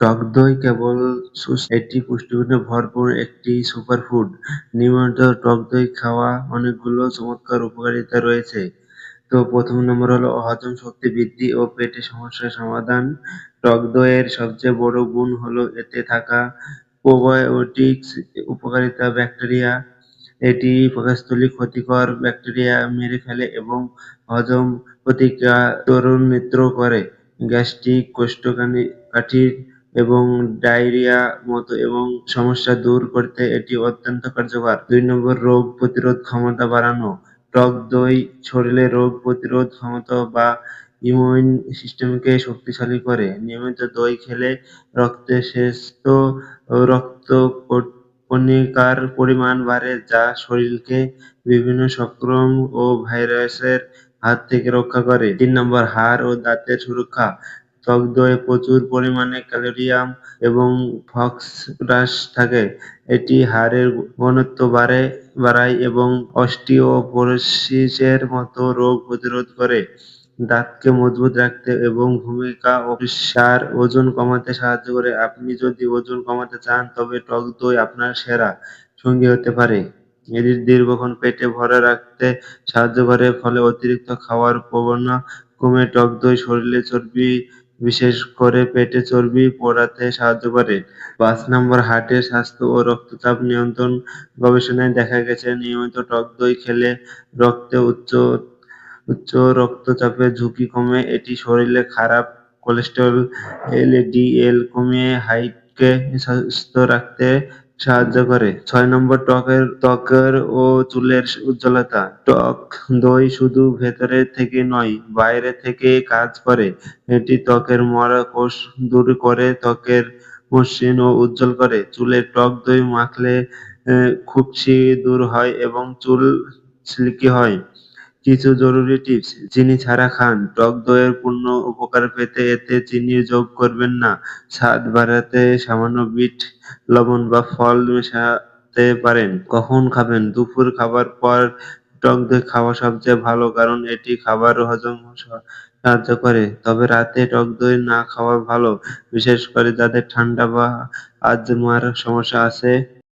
টক দই কেবল এটি পুষ্টিগুণে ভরপুর একটি সুপারফুড। নিয়মিত টক দই খাওয়া অনেকগুলো চমৎকার উপকারিতা রয়েছে। তো প্রথম নম্বর হলো হজম শক্তি বৃদ্ধি ও পেটের সমস্যার সমাধান। টক দইয়ের সবচেয়ে বড় গুণ হলো এতে থাকা প্রোবায়োটিক্স উপকারিতা ব্যাকটেরিয়া। এটি পাকস্থলীর ক্ষতিকর ব্যাকটেরিয়া মেরে ফেলে এবং হজম প্রতিক্রিয়া ত্বরান্বিত করে। গ্যাস্ট্রিক, কোষ্ঠকাঠিন্য এবং ডায়রিয়া মতো এবং সমস্যা দূর করতে এটি অত্যন্ত কার্যকর। ২ নম্বর রোগ প্রতিরোধ ক্ষমতা বাড়ানো। টক দই শরীরের রোগ প্রতিরোধ ক্ষমতা বা ইমিউন সিস্টেমকে শক্তিশালী করে। নিয়মিত দই খেলে রক্তে শ্বেত রক্ত কণিকার পরিমাণ বাড়ে, যা শরীরকে বিভিন্ন সংক্রমণ ও ভাইরাসের হাত থেকে রক্ষা করে। ৩ নম্বর হাড় ও দাঁতের সুরক্ষা। টক দইয়ে প্রচুর পরিমাণে ক্যালসিয়াম এবং ফসফরাস থাকে। এটি হাড়ের ঘনত্ব বাড়ায় এবং অস্টিওপোরোসিসের মতো রোগ প্রতিরোধ করে। দাঁতকে মজবুত রাখতে এবং ভূমিকা অপসার ওজন কমাতে সাহায্য করে। আপনি যদি ওজন কমাতে চান তবে টক দই আপনার সেরা সঙ্গী হতে পারে। এটি দীর্ঘক্ষণ পেটে ভরা রাখতে সাহায্য করে, ফলে অতিরিক্ত খাওয়ার প্রবণতা কমে। টক দই শরীরে চর্বি, বিশেষ করে পেটে চর্বি পোড়াতে সাহায্য করে। ৫ নম্বর হার্টের স্বাস্থ্য ও রক্তচাপ নিয়ন্ত্রণ। গবেষণায় দেখা গেছে নিয়মিত টক দই খেলে রক্তে উচ্চ রক্তচাপের ঝুঁকি কমে। এটি শরীরে খারাপ কোলেস্টেরল এলডিএল কমিয়ে হার্টকে সুস্থ রাখতে সাহায্য করে। ৬ নম্বর ত্বকের ও চুলের উজ্জ্বলতা। টক দই শুধু ভেতরে থেকে নয়, বাইরে থেকে কাজ করে। এটি ত্বকের মরা কোষ দূর করে, ত্বকের মসৃণ ও উজ্জ্বল করে। চুলে টক দই মাখলে খুশকি দূর হয় এবং চুল সিল্কি হয়। কিছু জরুরি টিপস: চিনি ছাড়া খান। টক দইয়ের পূর্ণ উপকার পেতে এতে চিনি যোগ করবেন না। স্বাদ বাড়াতে সামান্য বিট লবণ বা ফল মেশাতে পারেন। কখন খাবেন? দুপুর খাবার পর টক দই খাওয়া সবচেয়ে ভালো, কারণ এটি খাবার হজম সাহায্য করে। তবে রাতে টক দই না খাওয়া ভালো, বিশেষ করে যাদের ঠান্ডা বা আজমার সমস্যা আছে।